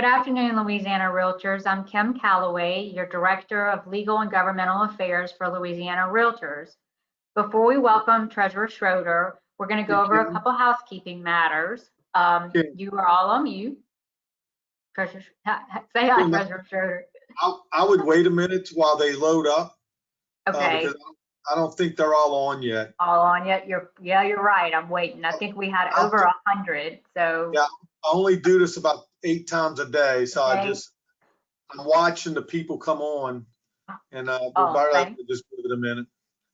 Good afternoon, Louisiana Realtors. I'm Kim Calloway, your Director of Legal and Governmental Affairs for Louisiana Realtors. Before we welcome Treasurer Schroder, we're going to go over a couple housekeeping matters. You are all on mute. Treasurer, say hi, Treasurer Schroder. I would wait a minute while they load up. Okay. Because I don't think they're all on yet. All on yet? You're right. I'm waiting. I think we had over 100. So yeah, I only do this about 8 times a day, so okay. I'm watching the people come on, and just give it a minute.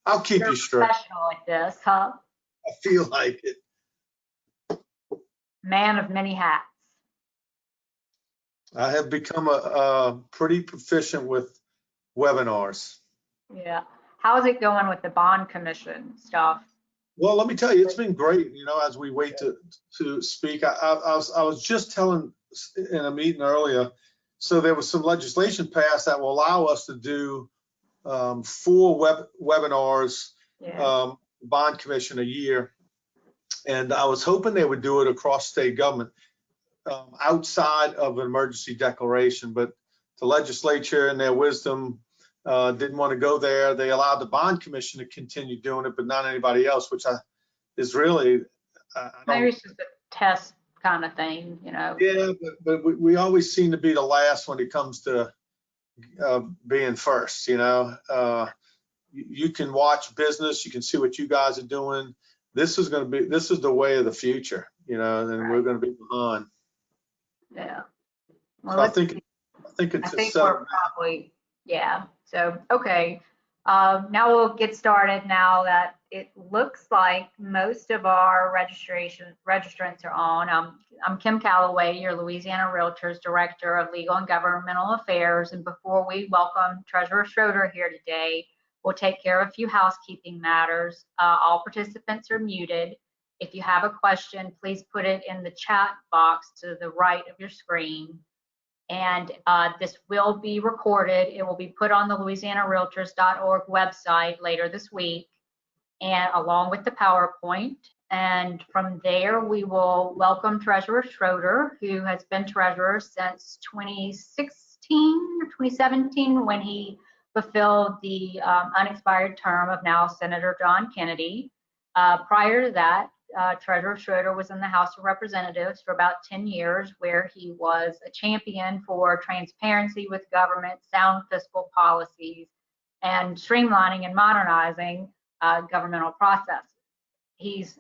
I'll keep you straight. Professional like this, huh? I feel like it. Man of many hats. I have become a pretty proficient with webinars. Yeah. How's it going with the bond commission stuff? Well, let me tell you, it's been great. You know, as we wait to speak, I was just telling in a meeting earlier. So there was some legislation passed that will allow us to do 4 webinars, bond commission a year, and I was hoping they would do it across state government outside of an emergency declaration, but the legislature in their wisdom didn't want to go there. They allowed the bond commission to continue doing it, but not anybody else, which is really maybe it's just a test kind of thing, you know. Yeah, but we always seem to be the last when it comes to being first. You know, you can watch business, you can see what you guys are doing. This is the way of the future, you know, and we're going to be behind. Yeah. Well, so I think we're probably, yeah. So, okay. Now we'll get started now that it looks like most of our registrants are on. I'm Kim Calloway, your Louisiana Realtors Director of Legal and Governmental Affairs. And before we welcome Treasurer Schroder here today, we'll take care of a few housekeeping matters. All participants are muted. If you have a question, please put it in the chat box to the right of your screen. And this will be recorded. It will be put on the louisianarealtors.org website later this week, and along with the PowerPoint. And from there, we will welcome Treasurer Schroder, who has been treasurer since 2016 or 2017, when he fulfilled the unexpired term of now Senator John Kennedy. Prior to that, Treasurer Schroder was in the House of Representatives for about 10 years, where he was a champion for transparency with government, sound fiscal policies, and streamlining and modernizing governmental processes. He's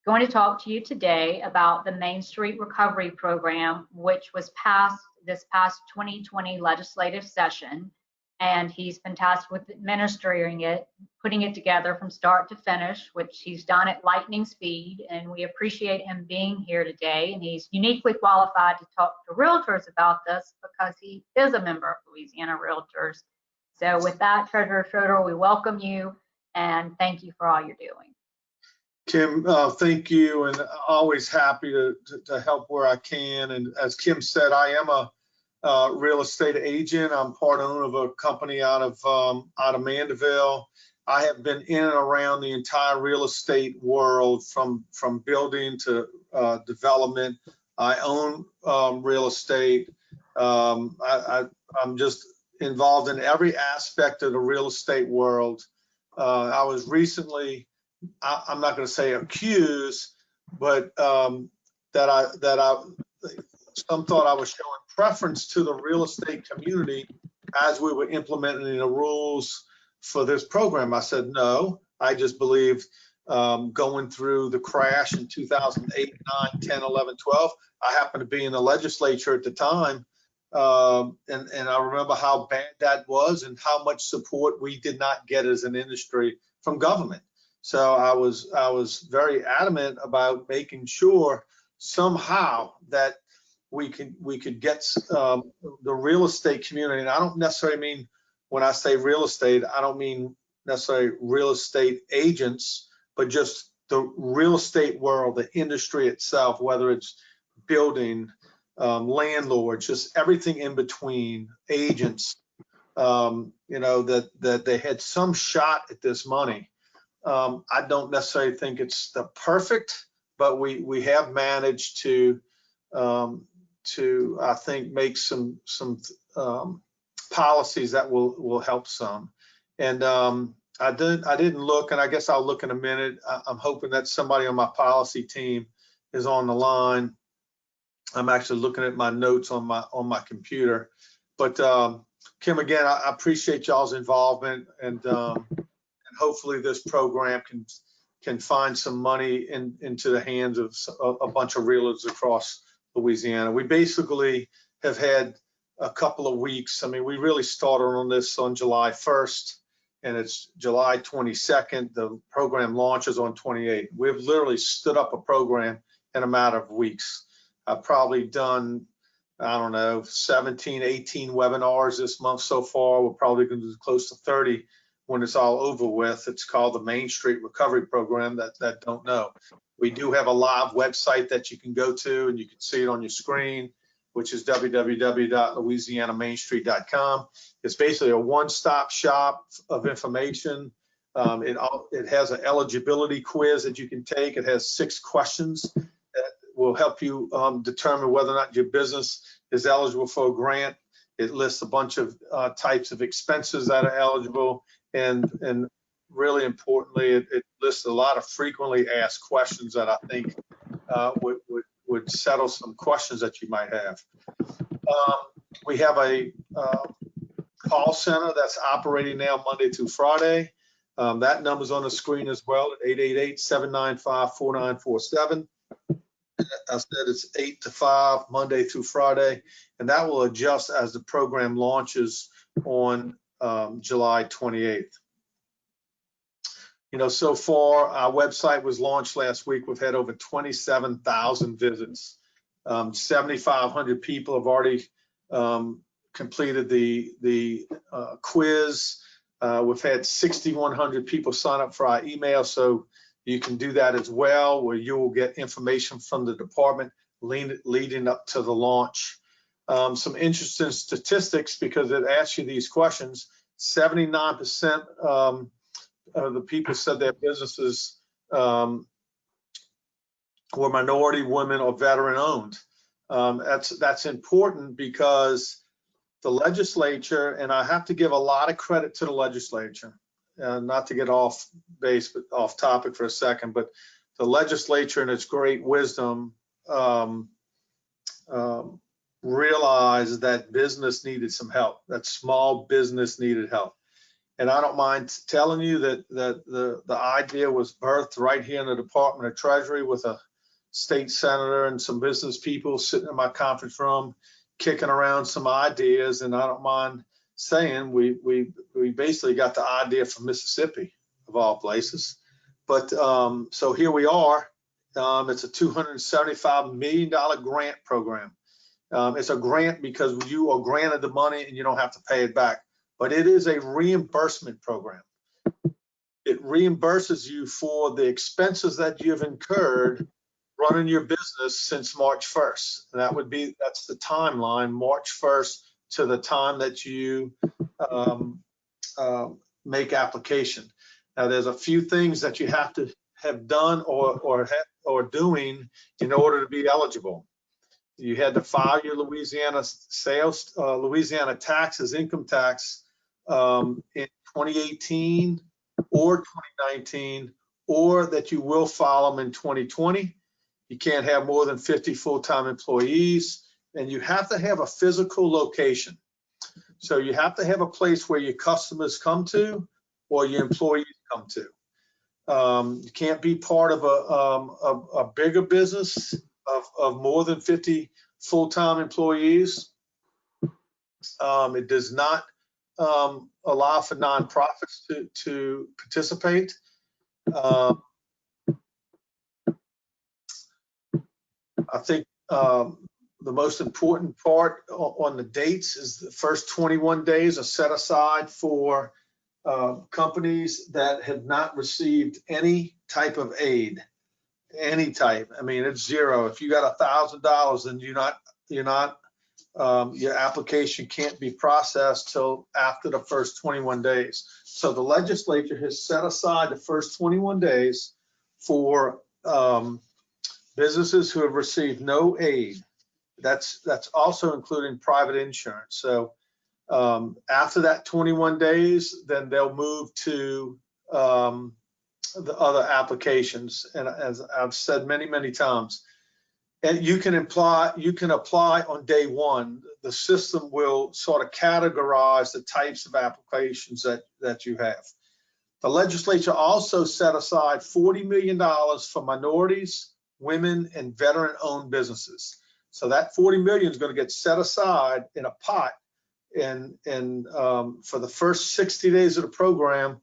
going to talk to you today about the Main Street Recovery Program, which was passed this past 2020 legislative session. And he's been tasked with administering it, putting it together from start to finish, which he's done at lightning speed. And we appreciate him being here today. And he's uniquely qualified to talk to realtors about this because he is a member of Louisiana Realtors. So with that, Treasurer Schroder, we welcome you and thank you for all you're doing. Kim, thank you, and always happy to help where I can. And as Kim said, I am a real estate agent. I'm part owner of a company out of Mandeville. I have been in and around the entire real estate world, from building to development. I own real estate. I'm just involved in every aspect of the real estate world. I was recently, I'm not going to say accused, but some thought I was showing preference to the real estate community as we were implementing the rules for this program. I said, no, I just believe going through the crash in 2008, 9, 10, 11, 12, I happened to be in the legislature at the time. And I remember how bad that was and how much support we did not get as an industry from government. So I was very adamant about making sure somehow that we could get the real estate community. And I don't necessarily mean, when I say real estate, I don't mean necessarily real estate agents, but just the real estate world, the industry itself, whether it's building, landlords, just everything in between, agents, you know, that they had some shot at this money. I don't necessarily think it's the perfect, but we have managed to I think, make some policies that will help some. And I didn't look, and I guess I'll look in a minute. I'm hoping that somebody on my policy team is on the line. I'm actually looking at my notes on my computer. But Kim, again, I appreciate y'all's involvement, and hopefully this program can find some money into the hands of a bunch of realtors across Louisiana. We basically have had a couple of weeks. I mean, we really started on this on July 1st, and it's July 22nd. The program launches on 28th. We've literally stood up a program in a matter of weeks. I've probably done, I don't know, 17, 18 webinars this month so far. We're probably going to do close to 30 when it's all over with. It's called the Main Street Recovery Program, that don't know. We do have a live website that you can go to, and you can see it on your screen, which is www.louisianamainstreet.com. It's basically a one-stop shop of information. It has an eligibility quiz that you can take. It has 6 questions that will help you determine whether or not your business is eligible for a grant. It lists a bunch of types of expenses that are eligible, and really importantly, it lists a lot of frequently asked questions that I think would settle some questions that you might have. We have a call center that's operating now Monday through Friday. That number's on the screen as well at 888-795-4947. I said it's 8 to 5 Monday through Friday, and that will adjust as the program launches on July 28th. You know, so far our website was launched last week. We've had over 27,000 visits. 7,500 people have already completed the quiz. We've had 6,100 people sign up for our email, so you can do that as well, where you will get information from the department leading up to the launch. Some interesting statistics, because it asks you these questions. 79% of the people said their businesses were minority, women, or veteran owned. That's important because the legislature, and I have to give a lot of credit to the legislature, not to get off base, but off topic for a second, but the legislature in its great wisdom realized that business needed some help, that small business needed help. And I don't mind telling you that the idea was birthed right here in the Department of Treasury with a state senator and some business people sitting in my conference room kicking around some ideas. And I don't mind saying we basically got the idea from Mississippi, of all places. But so here we are. It's a $275 million grant program. It's a grant because you are granted the money and you don't have to pay it back. But it is a reimbursement program. It reimburses you for the expenses that you've incurred running your business since March 1st. And that's the timeline, March 1st to the time that you make application. Now, there's a few things that you have to have done or doing in order to be eligible. You had to file your Louisiana Louisiana taxes, income tax, in 2018 or 2019, or that you will file them in 2020. You can't have more than 50 full-time employees, and you have to have a physical location. So you have to have a place where your customers come to or your employees come to. You can't be part of a bigger business of more than 50 full-time employees. It does not allow for nonprofits to participate. I think the most important part on the dates is the first 21 days are set aside for companies that have not received any type of aid, any type. I mean, it's zero. If you got $1,000, then your application can't be processed till after the first 21 days. So the legislature has set aside the first 21 days for businesses who have received no aid. That's also including private insurance. So after that 21 days, then they'll move to the other applications. And as I've said many times, and you can apply on day one. The system will sort of categorize the types of applications that you have. The legislature also set aside $40 million for minorities, women, and veteran-owned businesses. So that $40 million is going to get set aside in a pot, and for the first 60 days of the program,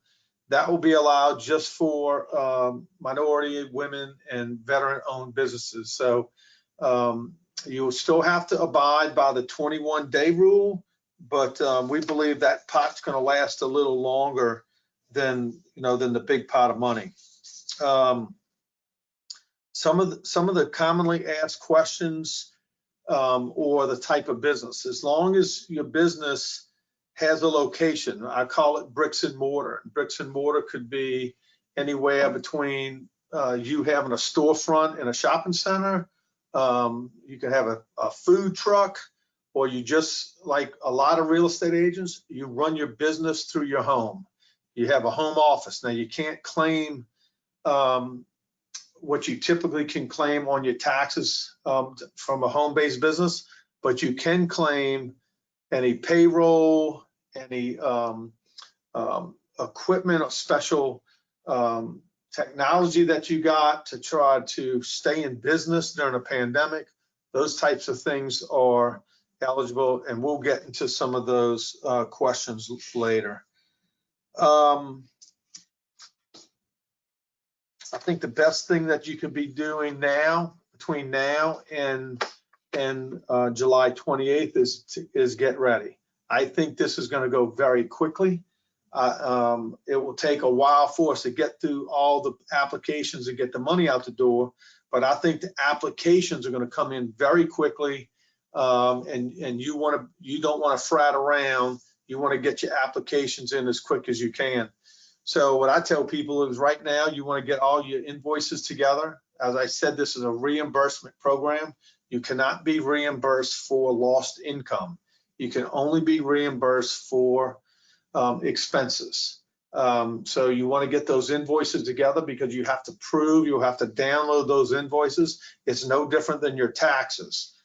that will be allowed just for minority, women, and veteran-owned businesses. So you will still have to abide by the 21-day rule, but we believe that pot's going to last a little longer than the big pot of money. Some of the commonly asked questions or the type of business, as long as your business has a location, I call it bricks and mortar. Bricks and mortar could be anywhere between you having a storefront in a shopping center, you can have a food truck, or you just, like a lot of real estate agents, you run your business through your home. You have a home office. Now you can't claim what you typically can claim on your taxes from a home-based business, but you can claim any payroll, any equipment or special technology that you got to try to stay in business during a pandemic. Those types of things are eligible, and we'll get into some of those questions later. I think the best thing that you can be doing now, between now and July 28th, is get ready. I think this is going to go very quickly. It will take a while for us to get through all the applications and get the money out the door, but I think the applications are going to come in very quickly, and you don't want to frat around. You want to get your applications in as quick as you can. So what I tell people is, right now you want to get all your invoices together. As I said, this is a reimbursement program. You cannot be reimbursed for lost income. You can only be reimbursed for expenses. So you want to get those invoices together, because you have to prove, you'll have to download those invoices. It's no different than your taxes.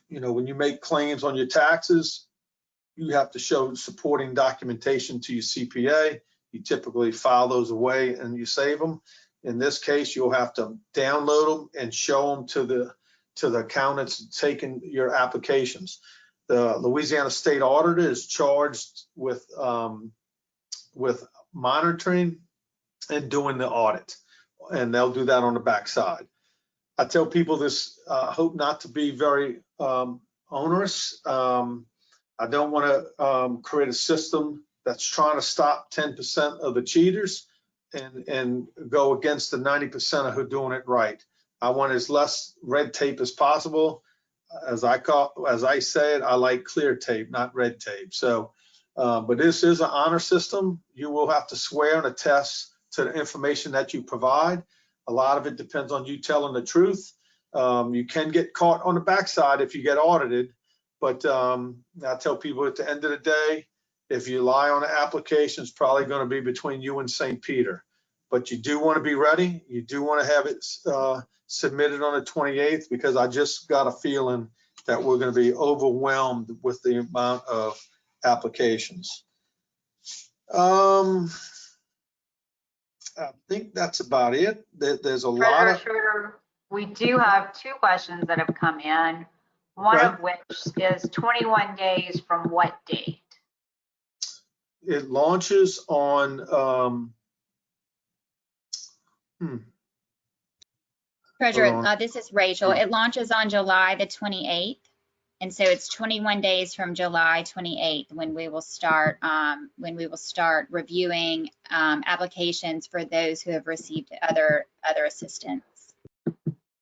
When you make claims on your taxes, you have to show supporting documentation to your CPA. You typically file those away and you save them. In this case, you'll have to download them and show them to the accountants taking your applications. The Louisiana State Auditor is charged with monitoring and doing the audit, and they'll do that on the backside. I tell people this, hope not to be very onerous. I don't want to create a system that's trying to stop 10% of the cheaters and go against the 90% of who are doing it right. I want as less red tape as possible. As I said, I like clear tape, not red tape. So, but this is an honor system. You will have to swear and attest to the information that you provide. A lot of it depends on you telling the truth. You can get caught on the backside if you get audited, but I tell people, at the end of the day, if you lie on the application, it's probably going to be between you and St. Peter. But you do want to be ready. You do want to have it submitted on the 28th, because I just got a feeling that we're going to be overwhelmed with the amount of applications. I think that's about it. There's a lot of... Schroder, we do have two questions that have come in, one of which is 21 days from what date? It launches on... Treasurer, this is Rachel. It launches on July the 28th. And so it's 21 days from July 28th when we will start reviewing applications for those who have received other assistance.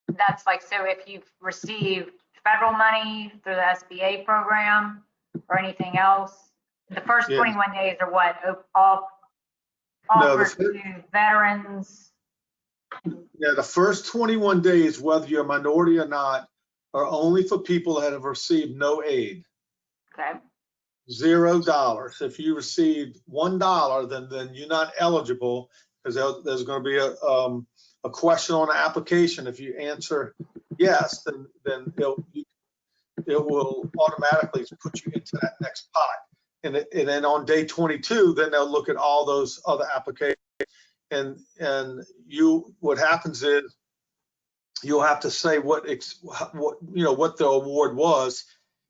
That's like, so if you've received federal money through the SBA program or anything else, the first 21 days are what? Offered to veterans? Yeah, the first 21 days, whether you're a minority or not, are only for people that have received no aid. Okay. $0. If you received $1, then you're not eligible, because there's going to be a question on the application. If you answer yes, then it will automatically put you into that next pot. And then on day 22, then they'll look at all those other applications. And what happens is you'll have to say what the award was,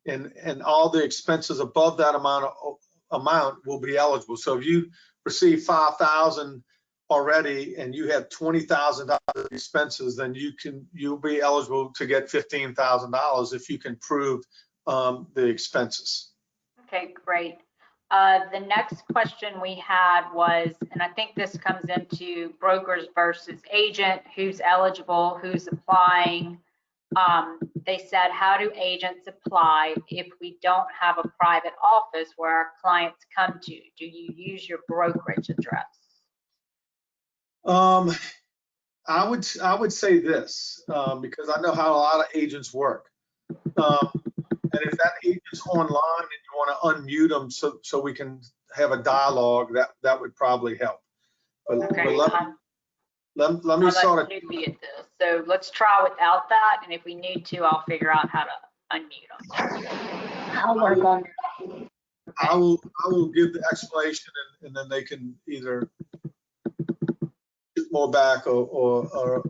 and all the expenses above that amount will be eligible. So if you receive $5,000 already and you have $20,000 expenses, then you'll be eligible to get $15,000 if you can prove the expenses. Okay, great. The next question we had was, and I think this comes into brokers versus agent, who's eligible, who's applying. They said, how do agents apply if we don't have a private office where our clients come to? Do you use your brokerage address? I would say this, because I know how a lot of agents work. And if that agent's online and you want to unmute them so we can have a dialogue, that would probably help. But, Okay. let me sort of. Newbie at this. So let's try without that, and if we need to, I'll figure out how to unmute them. I'll work on it. I will give the explanation, and then they can either shoot more back or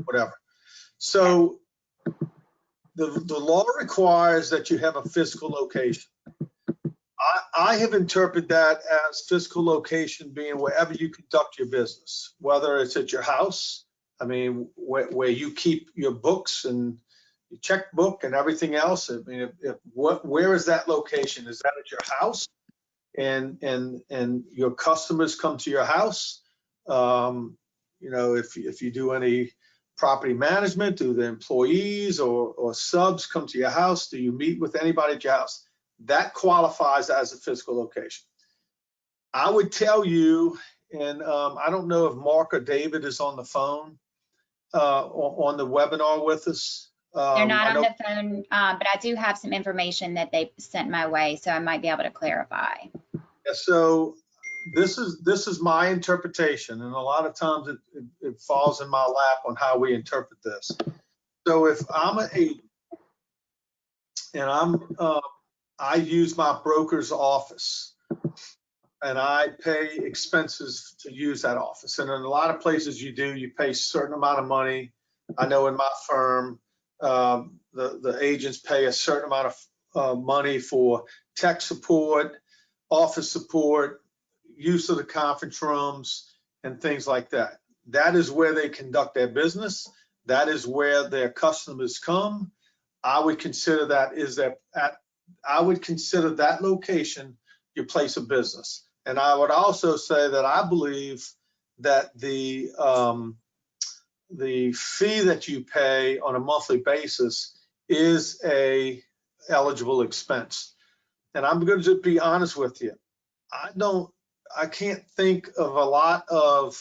whatever. So the law requires that you have a physical location. I have interpreted that as physical location being wherever you conduct your business, whether it's at your house, I mean, where you keep your books and your checkbook and everything else. I mean, where is that location? Is that at your house? And your customers come to your house? If you do any property management, do the employees or subs come to your house? Do you meet with anybody at your house? That qualifies as a physical location. I would tell you, and I don't know if Mark or David is on the phone on the webinar with us. They're not on the phone, but I do have some information that they sent my way, so I might be able to clarify. Yeah, so this is my interpretation, and a lot of times it falls in my lap on how we interpret this. So if I'm an agent and I use my broker's office and I pay expenses to use that office, and in a lot of places you pay a certain amount of money. I know in my firm, the agents pay a certain amount of money for tech support, office support, use of the conference rooms, and things like that. That is where they conduct their business. That is where their customers come. I would consider that location your place of business. And I would also say that I believe that the fee that you pay on a monthly basis is a eligible expense. And I'm going to be honest with you. I can't think of a lot of,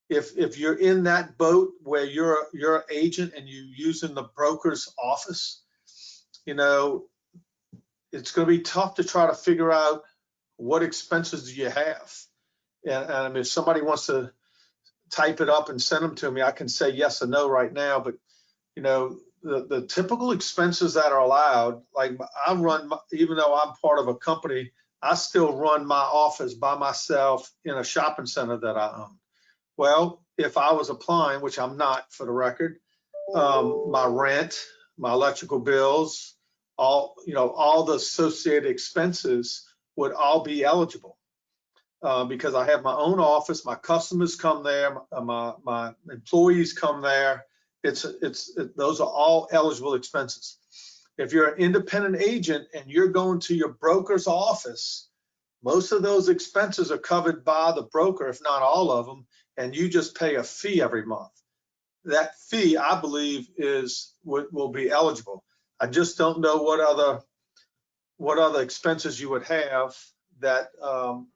if you're in that boat where you're an agent and you using the broker's office, it's going to be tough to try to figure out what expenses do you have. And if somebody wants to type it up and send them to me, I can say yes or no right now. But the typical expenses that are allowed, like even though I'm part of a company, I still run my office by myself in a shopping center that I own. Well, if I was applying, which I'm not for the record, my rent, my electrical bills, all the associated expenses would all be eligible because I have my own office. My customers come there, my employees come there. Those are all eligible expenses. If you're an independent agent and you're going to your broker's office, most of those expenses are covered by the broker, if not all of them, and you just pay a fee every month. That fee, I believe, will be eligible. I just don't know what other expenses you would have that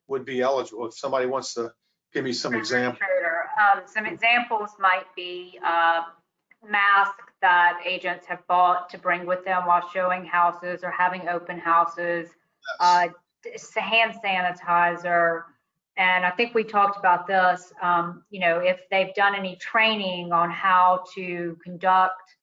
would be eligible. If somebody wants to give me some examples. Some examples might be mask that agents have bought to bring with them while showing houses or having open houses, hand sanitizer. And I think we talked about this, if they've done any training on how to conduct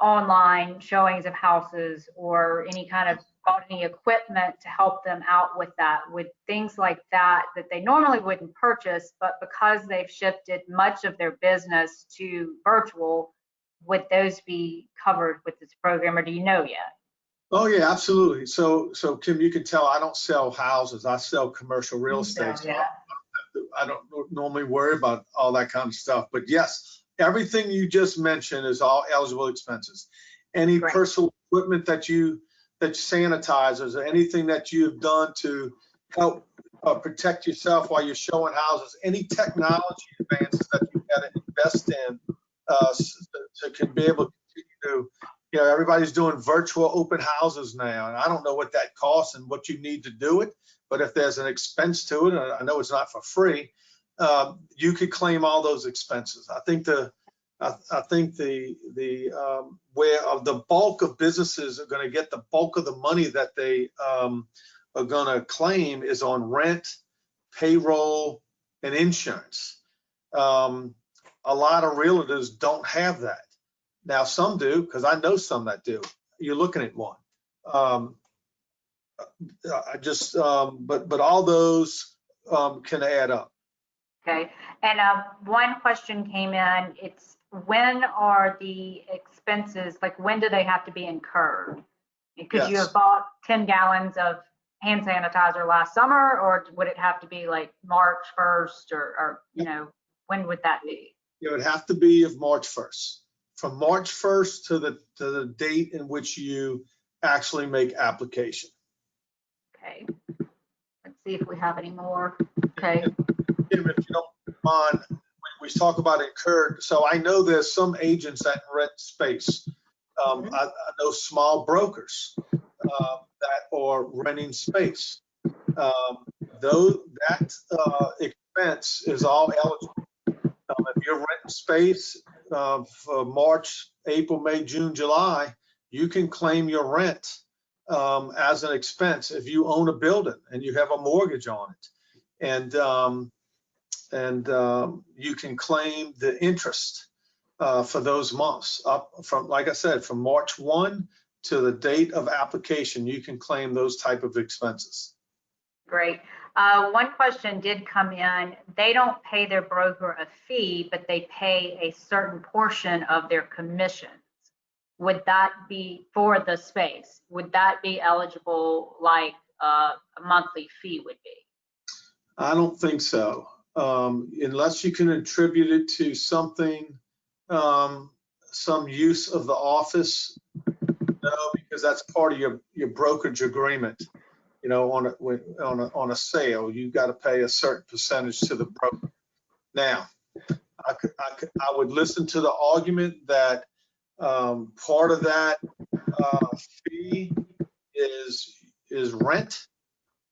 online showings of houses or any kind of bought any equipment to help them out with that, with things like that they normally wouldn't purchase, but because they've shifted much of their business to virtual, would those be covered with this program, or do you know yet? Oh yeah, absolutely. So Kim, you can tell I don't sell houses. I sell commercial real estate. So I don't normally worry about all that kind of stuff. But yes, everything you just mentioned is all eligible expenses. Any personal equipment that sanitizers or anything that you've done to help protect yourself while you're showing houses, any technology advances that you've got to invest in to be able to continue to, everybody's doing virtual open houses now, and I don't know what that costs and what you need to do it, but if there's an expense to it, and I know it's not for free, you could claim all those expenses. I think the where of the bulk of businesses are going to get the bulk of the money that they are going to claim is on rent, payroll, and insurance. A lot of realtors don't have that. Now some do, because I know some that do. You're looking at one. But all those can add up. Okay, and one question came in. It's when are the expenses, like when do they have to be incurred? Could you have bought 10 gallons of hand sanitizer last summer, or would it have to be like March 1st or when would that be? It would have to be of March 1st. From March 1st to the date in which you actually make application. Okay, let's see if we have any more. Okay. If you don't mind, we talk about incurred. So I know there's some agents that rent space. I know small brokers that are renting space. Though that expense is all eligible. If you're renting space for March, April, May, June, July, you can claim your rent as an expense if you own a building and you have a mortgage on it. And you can claim the interest for those months up from, like I said, from March 1 to the date of application, you can claim those type of expenses. Great. One question did come in. They don't pay their broker a fee, but they pay a certain portion of their commissions. Would that be for the space? Would that be eligible like a monthly fee would be? I don't think so. Unless you can attribute it to something, some use of the office, no, because that's part of your brokerage agreement. On a sale, you got to pay a certain percentage to the broker. Now, I would listen to the argument that part of that fee is rent,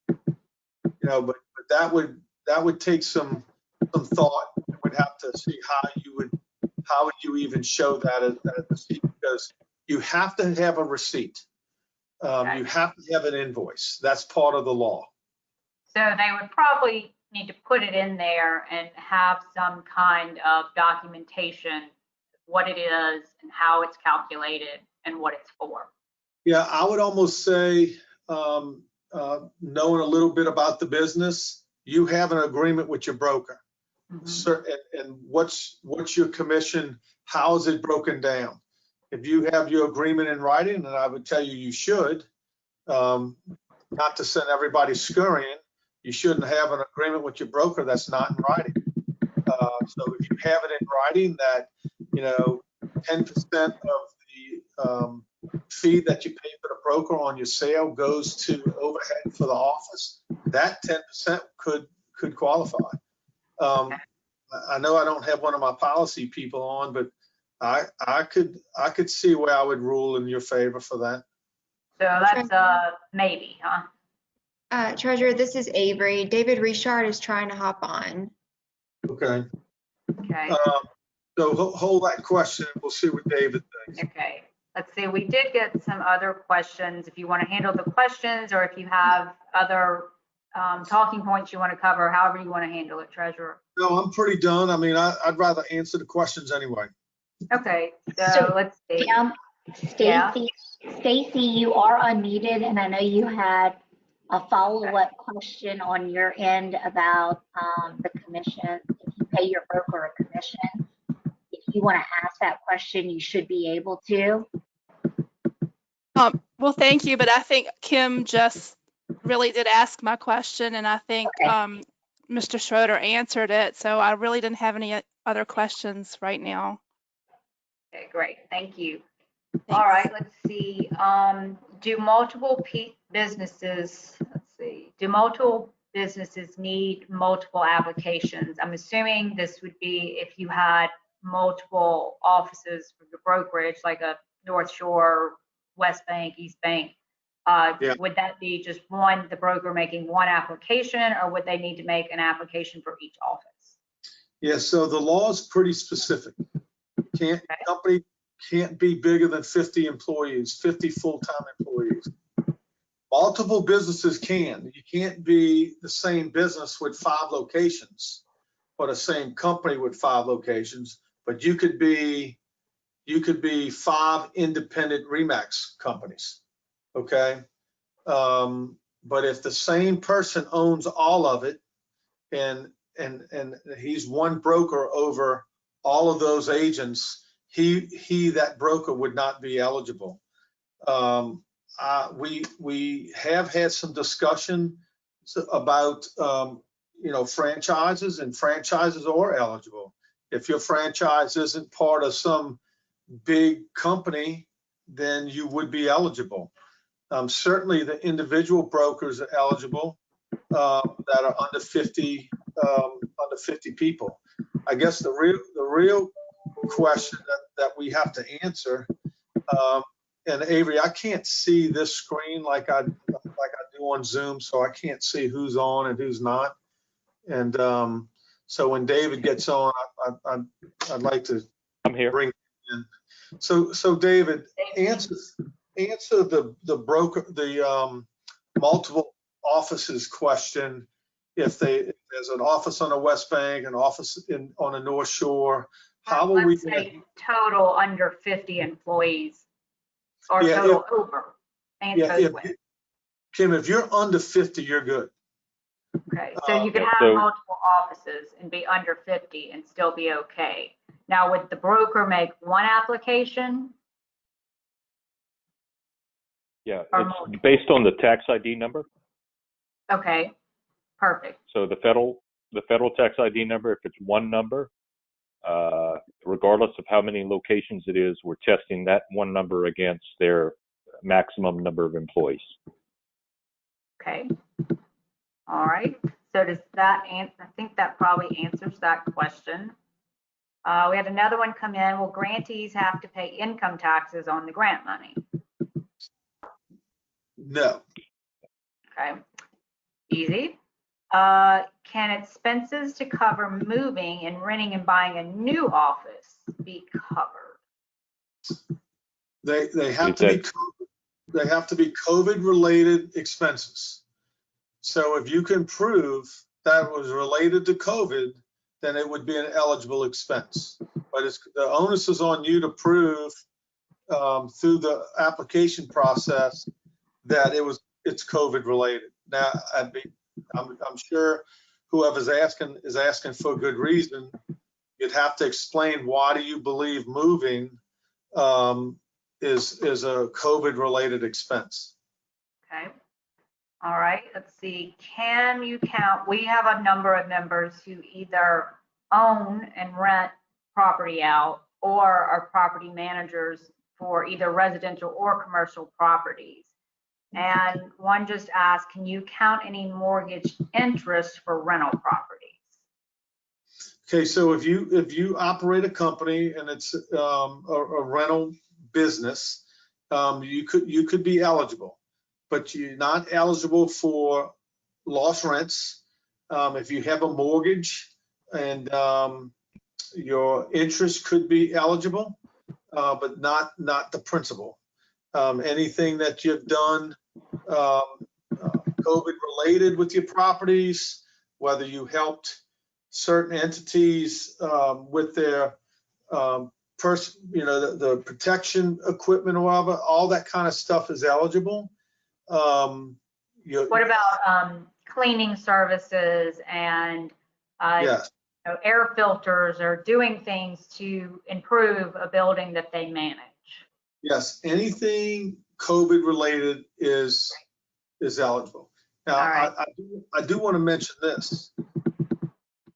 but that would take some thought. We'd have to see how would you even show that as a receipt, because you have to have a receipt. You have to have an invoice. That's part of the law. So they would probably need to put it in there and have some kind of documentation, what it is and how it's calculated and what it's for. Yeah, I would almost say, knowing a little bit about the business, you have an agreement with your broker. And what's your commission? How is it broken down? If you have your agreement in writing, and I would tell you should, not to send everybody scurrying, you shouldn't have an agreement with your broker that's not in writing. So if you have it in writing that 10% of the fee that you pay for the broker on your sale goes to overhead for the office, that 10% could qualify. I know I don't have one of my policy people on, but I could see where I would rule in your favor for that. So that's a maybe, huh? Treasurer, this is Avery. David Richard is trying to hop on. Okay. Okay. So hold that question. We'll see what David thinks. Okay, let's see, we did get some other questions. If you want to handle the questions, or if you have other talking points you want to cover, however you want to handle it, Treasurer. No, I'm pretty done. I mean, I'd rather answer the questions anyway. Okay, so So, let's see. Kim, Yeah. Stacy, you are unmuted, and I know you had a follow-up question on your end about the commission. If you pay your broker a commission, if you want to ask that question, you should be able to. Well, thank you, but I think Kim just really did ask my question, and I think Okay. Mr. Schroder answered it, so I really didn't have any other questions right now. Okay, great, thank you. Thanks. All right, let's see. Do multiple businesses, do multiple businesses need multiple applications? I'm assuming this would be if you had multiple offices for the brokerage, like a North Shore, West Bank, East Bank. Yeah. Would that be just the broker making one application, or would they need to make an application for each office? Yeah, so the law is pretty specific. Company can't be bigger than 50 employees, 50 full-time employees. Multiple businesses can. You can't be the same business with 5 locations, or the same company with 5 locations, but you could be 5 independent RE/MAX companies, okay? But if the same person owns all of it, and he's one broker over all of those agents, that broker would not be eligible. We have had some discussion about franchises, and franchises are eligible. If your franchise isn't part of some big company, then you would be eligible. Certainly the individual brokers are eligible that are under 50 people. I guess the real question that we have to answer, and Avery, I can't see this screen like I do on Zoom, so I can't see who's on and who's not. And so when David gets on, I'd like to bring him in. So David, answer the multiple offices question. If there's an office on the West Bank, an office on the North Shore, how will we Let's say total under 50 employees, or Yeah, total over? Kim, if you're under 50, you're good. Okay, so you could have multiple offices and be under 50 and still be okay. Now, would the broker make one application? Yeah, Or it's multiple? based on the tax ID number. Okay, perfect. So the federal tax ID number, if it's one number, regardless of how many locations it is, we're testing that one number against their maximum number of employees. Okay. All right. So does that answer? I think that probably answers that question. We had another one come in. Will grantees have to pay income taxes on the grant money? No. Okay. Easy. Can expenses to cover moving and renting and buying a new office be covered? They have to be COVID related expenses. So if you can prove that it was related to COVID, then it would be an eligible expense. But the onus is on you to prove through the application process that it's COVID related. Now, I'm sure whoever's asking is asking for good reason. You'd have to explain, why do you believe moving is a COVID related expense? Okay. All right. Let's see. Can you count? We have a number of members who either own and rent property out, or are property managers for either residential or commercial properties. And one just asked, can you count any mortgage interest for rental properties? Okay, so if you operate a company and it's a rental business, you could be eligible, but you're not eligible for lost rents. If you have a mortgage and your interest could be eligible, but not the principal. Anything that you've done COVID related with your properties, whether you helped certain entities with their the protection equipment or whatever, all that kind of stuff is eligible. What about cleaning services and yes. Air filters or doing things to improve a building that they manage? Yes, anything COVID related is eligible. Now, Right. I do want to mention this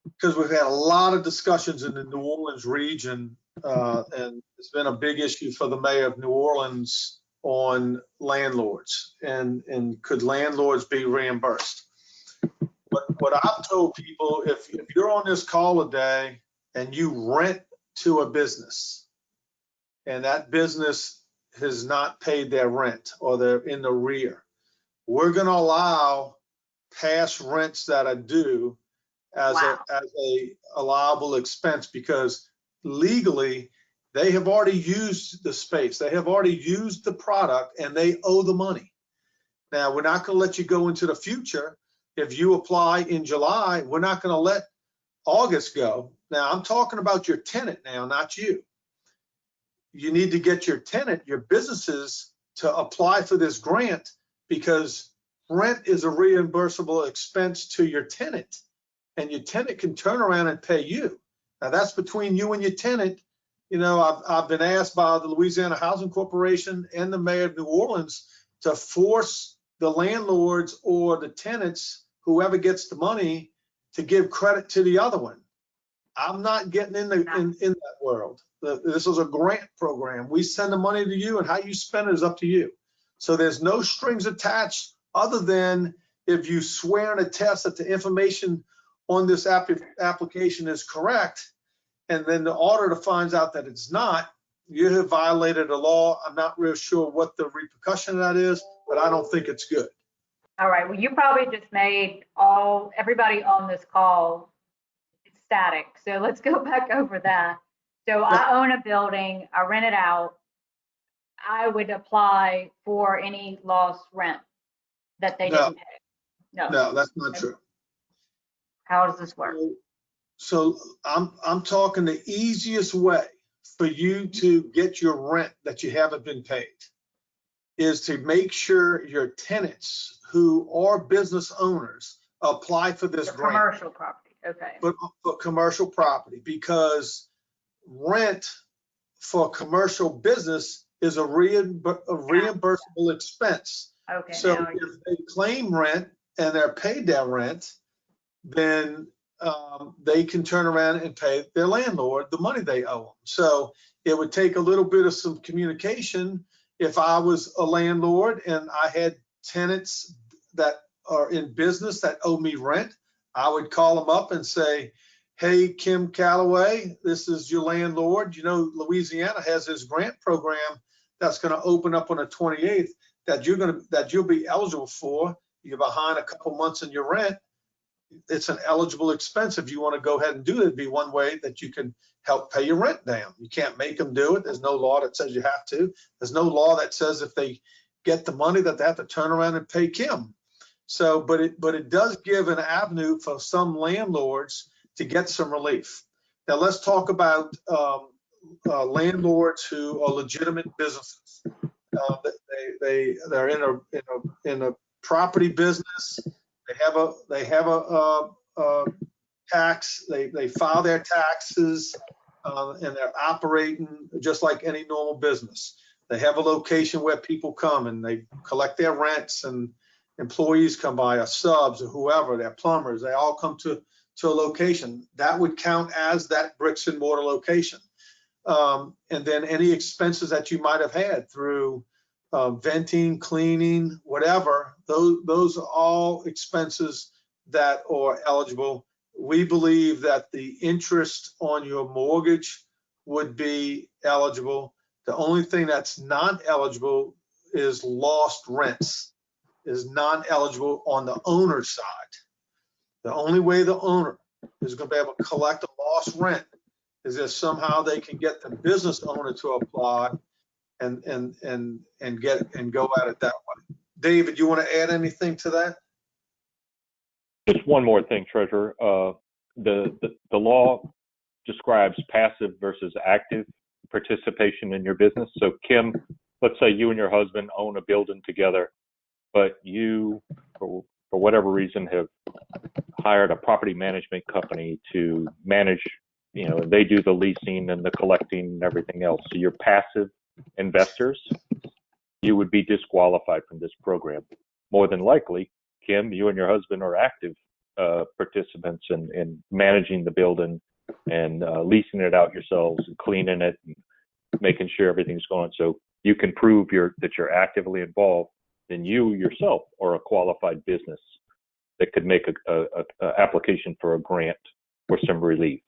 because we've had a lot of discussions in the New Orleans region, and it's been a big issue for the mayor of New Orleans on landlords and could landlords be reimbursed? What I've told people, if you're on this call today and you rent to a business and that business has not paid their rent or they're in the rear, we're going to allow past rents that are due as a allowable expense, because legally they have already used the space, they have already used the product, and they owe the money. Now, we're not going to let you go into the future. If you apply in July, we're not going to let August go. Now, I'm talking about your tenant now, not you. You need to get your tenant, your businesses, to apply for this grant, because rent is a reimbursable expense to your tenant, and your tenant can turn around and pay you. Now, that's between you and your tenant. You know, I've been asked by the Louisiana Housing Corporation and the mayor of New Orleans to force the landlords or the tenants, whoever gets the money, to give credit to the other one. I'm not getting in that world. This is a grant program. We send the money to you, and how you spend it is up to you. So there's no strings attached, other than if you swear and attest that the information on this application is correct, and then the auditor finds out that it's not, you have violated the law. I'm not real sure what the repercussion of that is, but I don't think it's good. All right. Well, you probably just made everybody on this call static. So let's go back over that. So I own a building, I rent it out. I would apply for any lost rent that they didn't pay. No, that's not true. How does this work? So I'm talking the easiest way for you to get your rent that you haven't been paid is to make sure your tenants who are business owners apply for this grant. Commercial property, okay. But for commercial property, because rent for commercial business is a reimbursable expense. Okay. So if they claim rent and they're paid their rent, then they can turn around and pay their landlord the money they owe them. So it would take a little bit of some communication. If I was a landlord and I had tenants that are in business that owe me rent, I would call them up and say, hey, Kim Calloway, this is your landlord. You know, Louisiana has this grant program that's going to open up on the 28th that you'll be eligible for. You're behind a couple months in your rent. It's an eligible expense. If you want to go ahead and do it, it'd be one way that you can help pay your rent down. You can't make them do it. There's no law that says you have to. There's no law that says if they get the money that they have to turn around and pay Kim. So, but it does give an avenue for some landlords to get some relief. Now let's talk about landlords who are legitimate businesses. They're in a property business. They have a tax. They file their taxes, and they're operating just like any normal business. They have a location where people come and they collect their rents, and employees come by, or subs, or whoever, they're plumbers. They all come to a location that would count as that bricks and mortar location. And then any expenses that you might have had through venting, cleaning, whatever, those are all expenses that are eligible. We believe that the interest on your mortgage would be eligible. The only thing that's not eligible is lost rents, is not eligible on the owner's side. The only way the owner is going to be able to collect a lost rent is if somehow they can get the business owner to apply and go at it that way. David, you want to add anything to that? Just one more thing, Treasurer. The law describes passive versus active participation in your business. So Kim, let's say you and your husband own a building together, but you, for whatever reason, have hired a property management company to manage, and they do the leasing and the collecting and everything else. So you're passive investors. You would be disqualified from this program. More than likely, Kim, you and your husband are active participants in managing the building and leasing it out yourselves and cleaning it and making sure everything's going. So you can prove that you're actively involved, then you yourself are a qualified business that could make a application for a grant or some relief.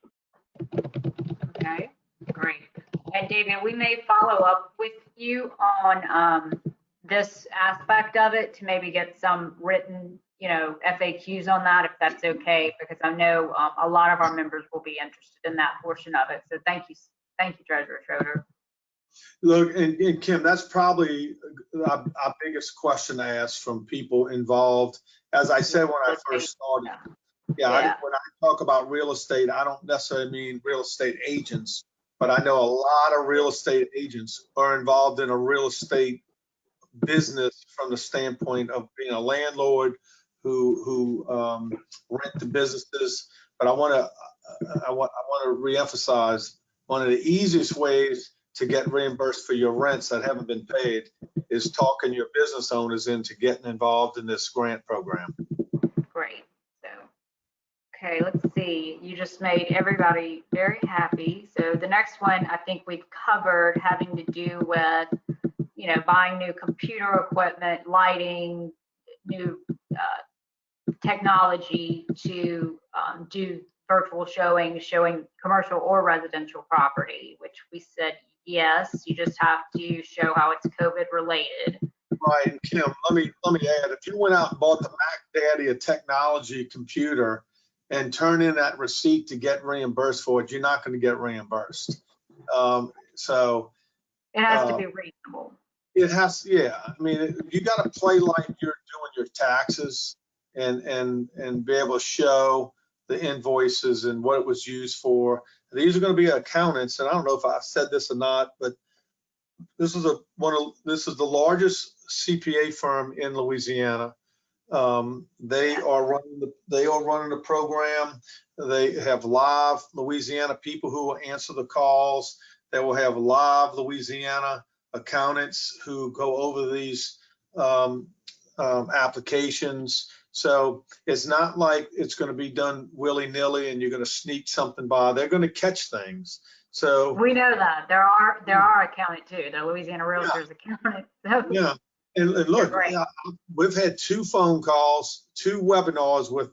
Okay, great. And David, we may follow up with you on this aspect of it to maybe get some written, FAQs on that, if that's okay, because I know a lot of our members will be interested in that portion of it. So thank you, Treasurer Schroder. Look, and Kim, that's probably our biggest question to ask from people involved. As I said when I first started, when I talk about real estate, I don't necessarily mean real estate agents, but I know a lot of real estate agents are involved in a real estate business from the standpoint of being a landlord who rent the businesses. But I want to reemphasize, one of the easiest ways to get reimbursed for your rents that haven't been paid is talking your business owners into getting involved in this grant program. Great. So, okay, let's see. You just made everybody very happy. So the next one I think we've covered, having to do with, buying new computer equipment, lighting, new technology to do virtual showing commercial or residential property, which we said yes, you just have to show how it's COVID related. Right, and Kim, let me add, if you went out and bought the Mac Daddy a technology computer and turn in that receipt to get reimbursed for it, you're not going to get reimbursed. So it has to be reasonable. It has, yeah. I mean, you got to play like you're doing your taxes and be able to show the invoices and what it was used for. These are going to be accountants, and I don't know if I've said this or not, but this is the largest CPA firm in Louisiana. They are running the program. They have live Louisiana people who will answer the calls. They will have live Louisiana accountants who go over these applications. So it's not like it's going to be done willy-nilly and you're going to sneak something by. They're going to catch things. So we know that there are accountants too. The Louisiana Realtors accountants. So. Yeah, and look, we've had 2 phone calls, 2 webinars with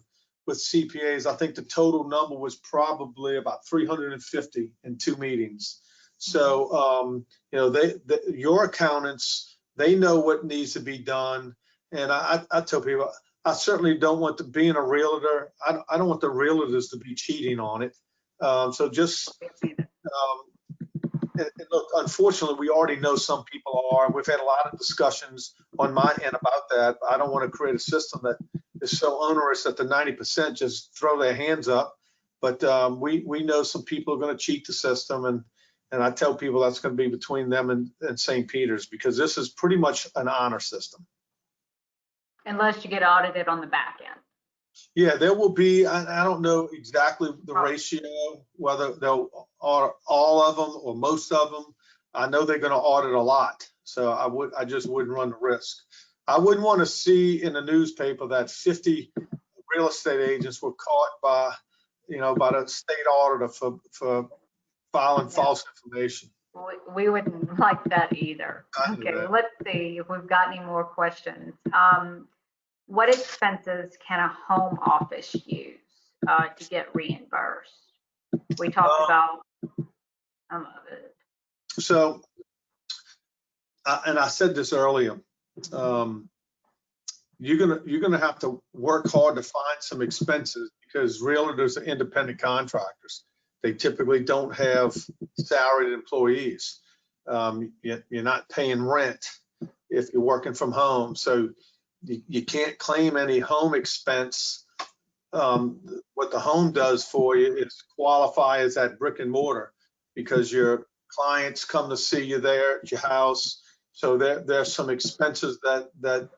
CPAs. I think the total number was probably about 350 in 2 meetings. So your accountants, they know what needs to be done. And I tell people, I certainly don't want being a realtor. I don't want the realtors to be cheating on it. So just and look, unfortunately, we already know some people are. We've had a lot of discussions on my end about that. I don't want to create a system that is so onerous that the 90% just throw their hands up. But we know some people are going to cheat the system, and I tell people that's going to be between them and St. Peter's, because this is pretty much an honor system. Unless you get audited on the back end. Yeah, there will be, I don't know exactly the ratio, whether they'll audit all of them or most of them. I know they're going to audit a lot. So I just wouldn't run the risk. I wouldn't want to see in the newspaper that 50 real estate agents were caught by the state auditor for filing false information. We wouldn't like that either. Okay, well, let's see if we've got any more questions. What expenses can a home office use to get reimbursed? We talked about some of it. So, and I said this earlier, you're gonna have to work hard to find some expenses, because realtors are independent contractors. They typically don't have salaried employees. You're not paying rent if you're working from home. So you can't claim any home expense. What the home does for you is qualify as that brick and mortar, because your clients come to see you there at your house. So there's some expenses that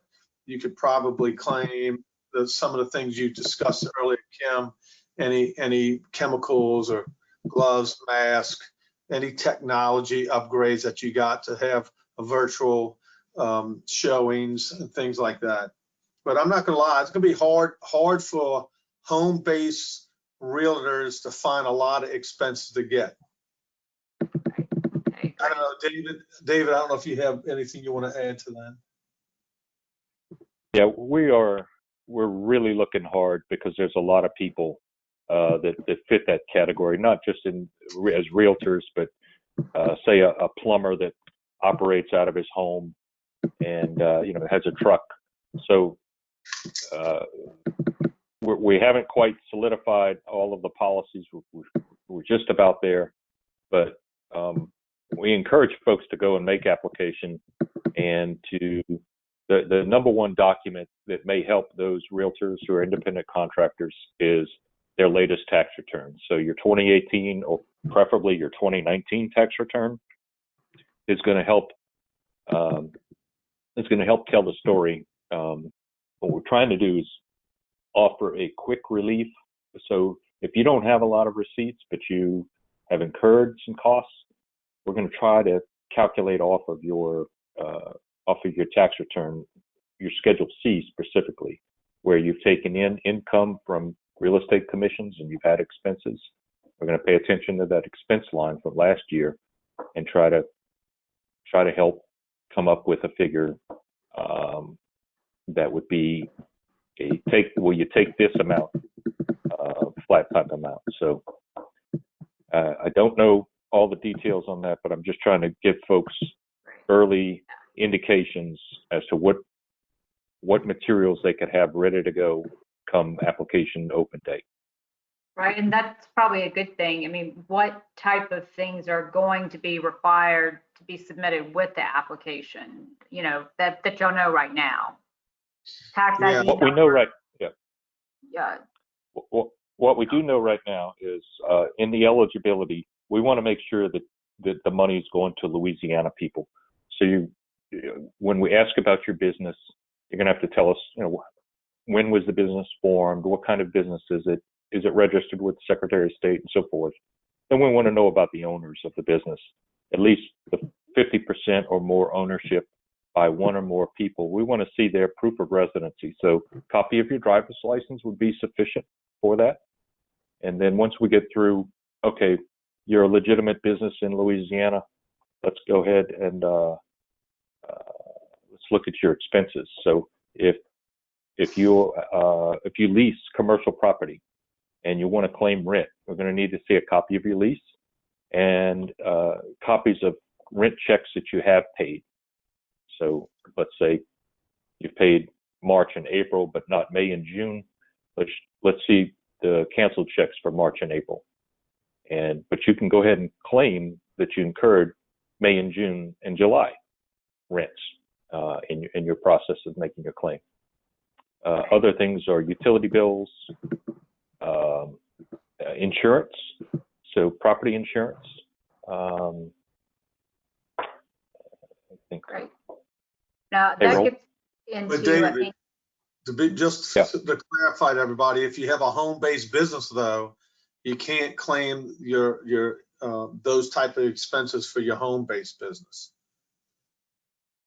you could probably claim. Some of the things you discussed earlier, Kim, any chemicals or gloves, mask, any technology upgrades that you got to have a virtual showings and things like that. But I'm not gonna lie, it's gonna be hard for home-based realtors to find a lot of expenses to get. Okay, I don't know, David, I don't know if you have anything you want to add to that. Yeah, we're really looking hard, because there's a lot of people that fit that category, not just as realtors, but say a plumber that operates out of his home and has a truck. So we haven't quite solidified all of the policies. We're just about there, but we encourage folks to go and make application, and to the number one document that may help those realtors who are independent contractors is their latest tax return. So your 2018 or preferably your 2019 tax return is going to help. It's going to help tell the story. What we're trying to do is offer a quick relief. So if you don't have a lot of receipts, but you have incurred some costs, we're going to try to calculate off of your tax return, your Schedule C specifically, where you've taken in income from real estate commissions and you've had expenses. We're going to pay attention to that expense line from last year and try to help come up with a figure that would be you take this amount, flat type amount. So I don't know all the details on that, but I'm just trying to give folks early indications as to what materials they could have ready to go come application open date. Right, and that's probably a good thing. I mean, what type of things are going to be required to be submitted with the application, that y'all know right now? Tax ID What we know Yeah. What we do know right now is in the eligibility, we want to make sure that the money is going to Louisiana people. So when we ask about your business, you're going to have to tell us, when was the business formed? What kind of business is it? Is it registered with the Secretary of State and so forth? Then we want to know about the owners of the business, at least the 50% or more ownership by one or more people. We want to see their proof of residency. So a copy of your driver's license would be sufficient for that. And then once we get through, okay, you're a legitimate business in Louisiana, let's go ahead and let's look at your expenses. So if you lease commercial property and you want to claim rent, we're going to need to see a copy of your lease and copies of rent checks that you have paid. So let's say you've paid March and April, but not May and June. Let's see the canceled checks for March and April. But you can go ahead and claim that you incurred May and June and July rents in your process of making your claim. Other things are utility bills, insurance, so property insurance. I think. Great. Now Payroll. that gets into, But I David, think, to clarify to everybody, if you have a home-based business, though, you can't claim your those type of expenses for your home-based business.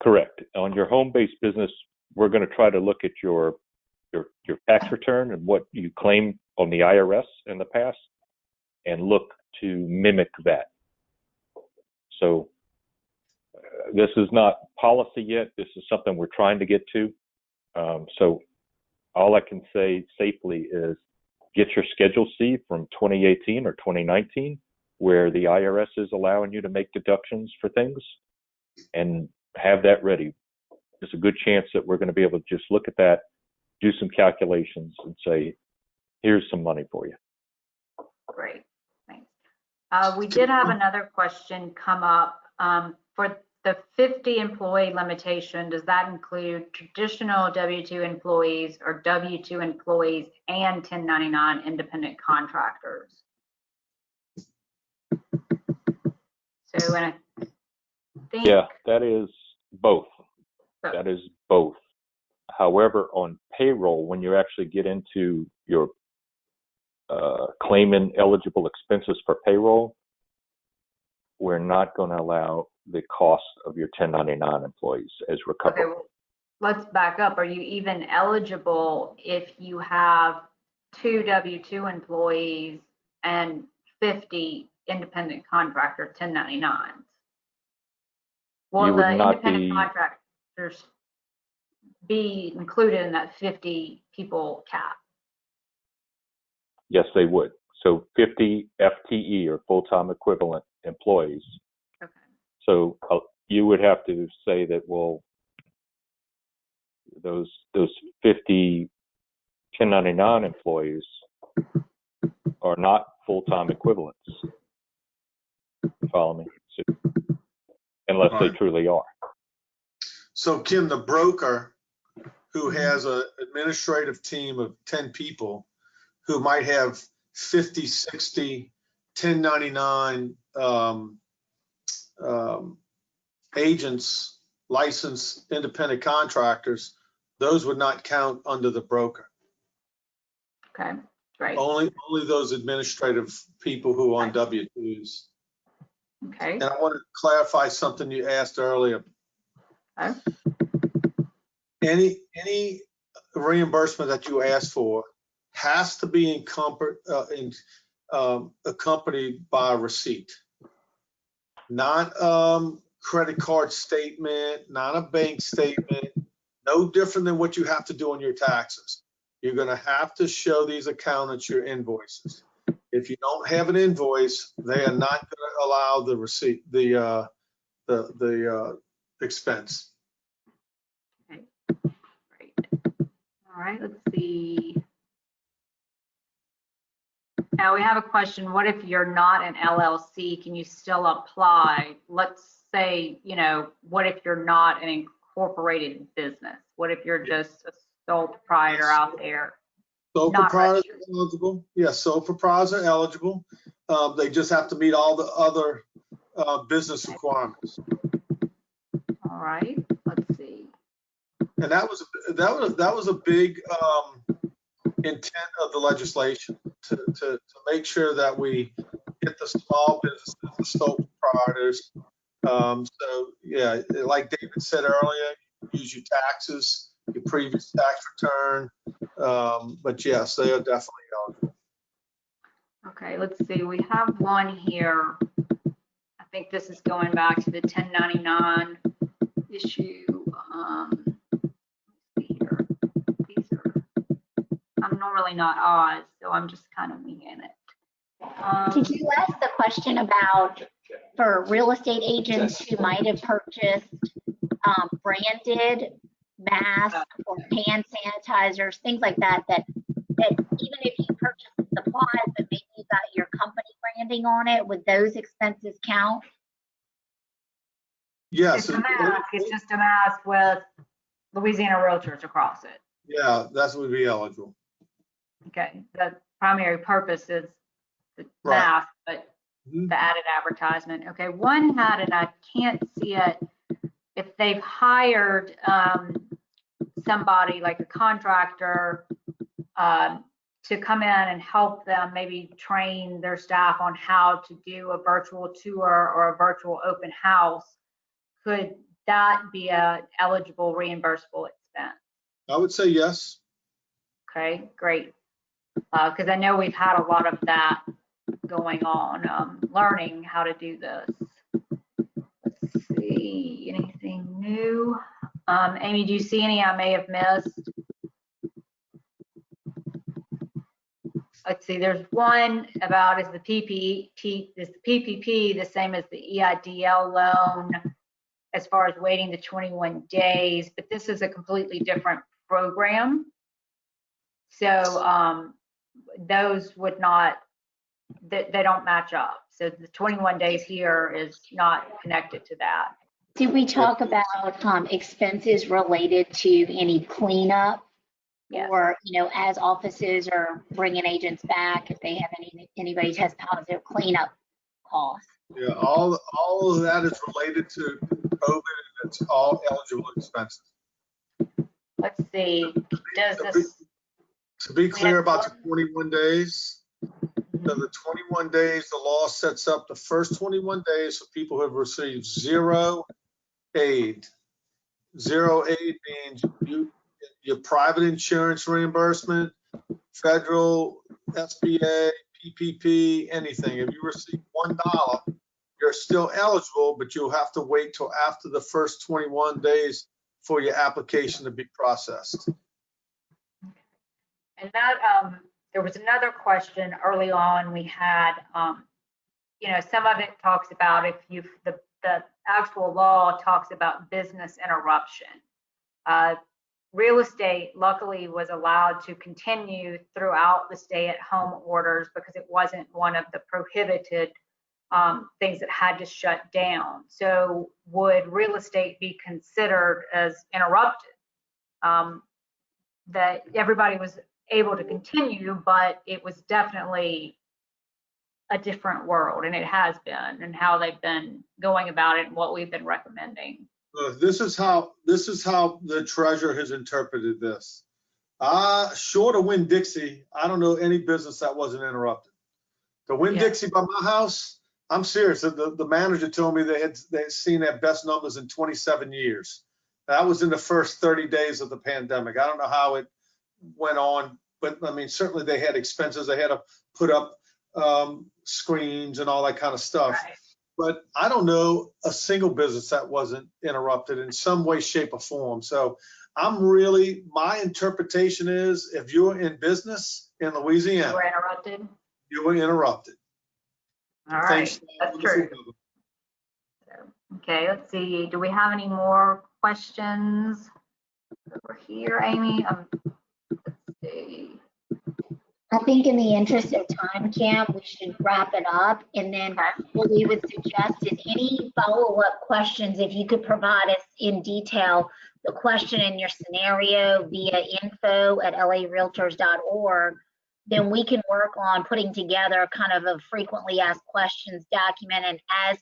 Correct. On your home-based business, we're going to try to look at your tax return and what you claimed on the IRS in the past, and look to mimic that. So this is not policy yet. This is something we're trying to get to. So all I can say safely is get your Schedule C from 2018 or 2019, where the IRS is allowing you to make deductions for things, and have that ready. There's a good chance that we're going to be able to just look at that, do some calculations, and say, here's some money for you. great, thanks. We did have another question come up. For the 50 employee limitation, does that include traditional W-2 employees or W-2 employees and 1099 independent contractors? So, and I think. Yeah, that is both. So- That is both. However, on payroll, when you actually get into your claiming eligible expenses for payroll, we're not going to allow the cost of your 1099 employees as recoverable. Okay, well, let's back up. Are you even eligible if you have 2 W-2 employees and 50 independent contractor 1099s? Will You would the not independent be- contractors be included in that 50 people cap? Yes, they would. So 50 FTE or full-time equivalent employees. Okay. So you would have to say that, well, those 50 1099 employees are not full-time equivalents. You follow me? So, unless they Right. truly are. So Kim, the broker who has an administrative team of 10 people who might have 50, 60, 1099 agents, licensed independent contractors, those would not count under the broker. Okay, great. Only those administrative people who are on W-2s. Okay. And I want to clarify something you asked earlier. Okay. Any reimbursement that you ask for has to be accompanied by a receipt, not credit card statement, not a bank statement, no different than what you have to do on your taxes. You're going to have to show these accountants your invoices. If you don't have an invoice, they are not going to allow the receipt, the expense. Okay. Great. All right, let's see. Now we have a question. What if you're not an LLC? Can you still apply? Let's say, what if you're not an incorporated business? What if you're just a sole proprietor out there? Sole Not proprietors registered. are eligible. Yes, sole proprietors are eligible. They just have to meet all the other business requirements. All right, let's see. And that was a big intent of the legislation to make sure that we get the small businesses, the sole proprietors. So yeah, like David said earlier, use your taxes, your previous tax return. But yes, they are definitely eligible. Okay, let's see. We have one here. I think this is going back to the 1099 issue. Let's see here. These are, I'm normally not Oz, so I'm just kind of winging it. Did you ask the question about for real estate agents who might have purchased branded masks or hand sanitizers, things like that, that even if you purchased the supplies, but maybe you got your company branding on it, would those expenses count? Yes. It's a mask. It's just a mask with Louisiana REALTORS across it. Yeah, that would be eligible. Okay, the primary purpose is the Right. mask, but Mhm. the added advertisement. Okay, one had, and I can't see it, if they've hired somebody like a contractor to come in and help them, maybe train their staff on how to do a virtual tour or a virtual open house, could that be a eligible reimbursable expense? I would say yes. Okay, great. Because I know we've had a lot of that going on, learning how to do this. Let's see, anything new? Amy, do you see any I may have missed? Let's see, there's one about is the PPP the same as the EIDL loan as far as waiting the 21 days, but this is a completely different program. So those would not they don't match up. So the 21 days here is not connected to that. Did we talk about expenses related to any cleanup? Yes. Or, as offices are bringing agents back, if they have anybody test positive, cleanup costs? Yeah, all of that is related to COVID, and it's all eligible expenses. Let's see, does this, To be clear about the 21 days, so the 21 days, the law sets up the first 21 days for people who have received zero aid. Zero aid means your private insurance reimbursement, federal, SBA, PPP, anything. If you receive $1, you're still eligible, but you'll have to wait till after the first 21 days for your application to be processed. and that, there was another question early on we had, some of it talks about if the actual law talks about business interruption. Real estate luckily was allowed to continue throughout the stay-at-home orders because it wasn't one of the prohibited things that had to shut down. So would real estate be considered as interrupted? That everybody was able to continue, but it was definitely a different world, and it has been, and how they've been going about it and what we've been recommending. This is how the treasurer has interpreted this. Short of Winn-Dixie, I don't know any business that wasn't interrupted. The Winn-Dixie by my house, I'm serious. The manager told me they had seen their best numbers in 27 years. That was in the first 30 days of the pandemic. I don't know how it went on, but I mean, certainly they had expenses. They had to put up screens and all that kind of stuff. Right. But I don't know a single business that wasn't interrupted in some way, shape, or form. So my interpretation is if you're in business in Louisiana, You were interrupted? you were interrupted. All right, that's true. Okay, let's see. Do we have any more questions over here, Amy? Let's see. I think in the interest of time, Kim, we should wrap it up. And then what we would suggest is any follow-up questions, if you could provide us in detail the question in your scenario via info@larealtors.org, then we can work on putting together kind of a frequently asked questions document. And as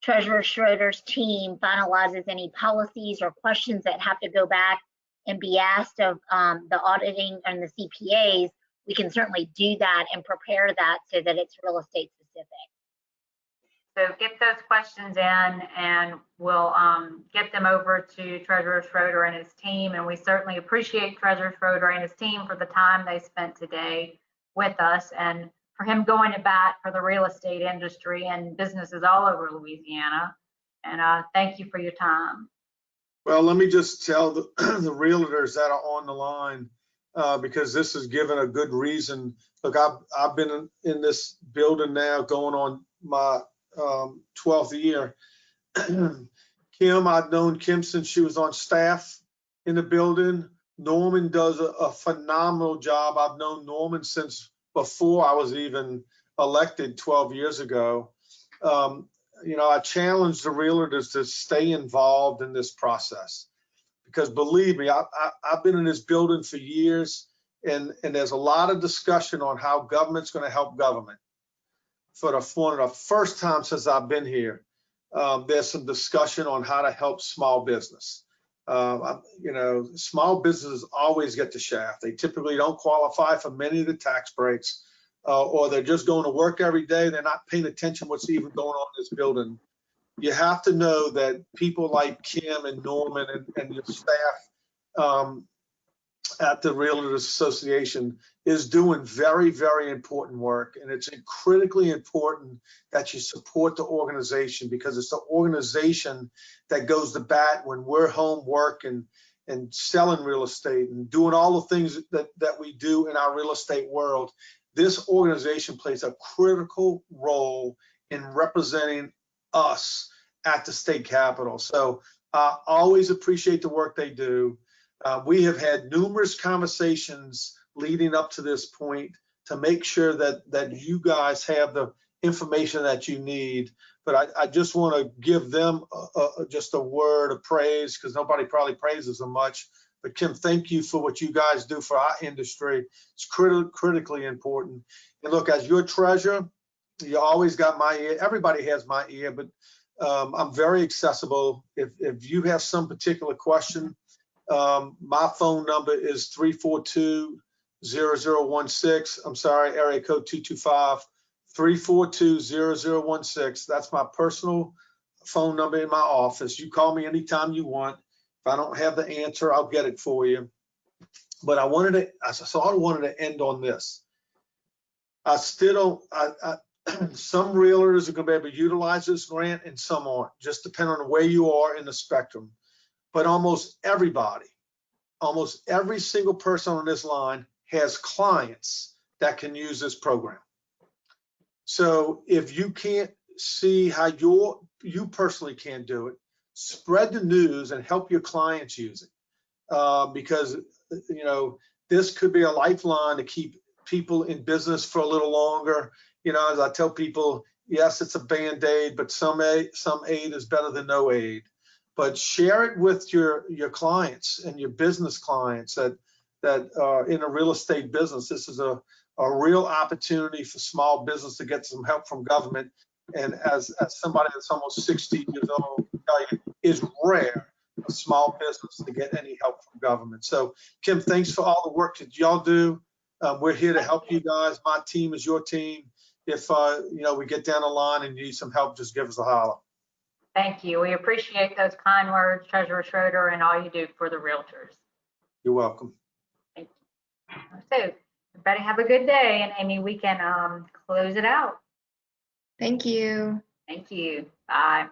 Treasurer Schroder's team finalizes any policies or questions that have to go back and be asked of the auditing and the CPAs, we can certainly do that and prepare that so that it's real estate specific. So get those questions in, and we'll get them over to Treasurer Schroder and his team. And we certainly appreciate Treasurer Schroder and his team for the time they spent today with us, and for him going to bat for the real estate industry and businesses all over Louisiana. And thank you for your time. Well, let me just tell the realtors that are on the line, because this is given a good reason. Look, I've been in this building now going on my 12th year. Kim, I've known Kim since she was on staff in the building. Norman does a phenomenal job. I've known Norman since before I was even elected 12 years ago. I challenge the realtors to stay involved in this process, because believe me, I've been in this building for years, and there's a lot of discussion on how government's going to help government. For the first time since I've been here, there's some discussion on how to help small business. Small businesses always get the shaft. They typically don't qualify for many of the tax breaks, or they're just going to work every day. They're not paying attention what's even going on in this building. You have to know that people like Kim and Norman and your staff at the Realtors Association is doing very, very important work. And it's critically important that you support the organization, because it's the organization that goes to bat when we're home working and selling real estate and doing all the things that we do in our real estate world. This organization plays a critical role in representing us at the state capitol. So I always appreciate the work they do. We have had numerous conversations leading up to this point to make sure that you guys have the information that you need. But I just want to give them just a word of praise, because nobody probably praises them much. But Kim, thank you for what you guys do for our industry. It's critically important. And look, as your treasurer, you always got my ear. Everybody has my ear, but I'm very accessible. If you have some particular question, my phone number is 342-0016. I'm sorry, area code 225-342-0016. That's my personal phone number in my office. You call me anytime you want. If I don't have the answer, I'll get it for you. But I wanted to end on this. I still don't, some realtors are going to be able to utilize this grant and some aren't, just depending on where you are in the spectrum. But almost everybody, almost every single person on this line has clients that can use this program. So if you can't see how you personally can do it, spread the news and help your clients use it. Because, you know, this could be a lifeline to keep people in business for a little longer. You know, as I tell people, yes, it's a Band-Aid, but some aid is better than no aid. But share it with your clients and your business clients that are in a real estate business. This is a real opportunity for small business to get some help from government. And as somebody that's almost 60 years old, I tell you, it's rare for small business to get any help from government. So Kim, thanks for all the work that y'all do. We're here to help you guys. My team is your team. If you know, we get down the line and you need some help, just give us a holler. Thank you. We appreciate those kind words, Treasurer Schroder, and all you do for the realtors. You're welcome. Thank you. So everybody have a good day, and Amy, we can close it out. Thank you. Thank you. Bye.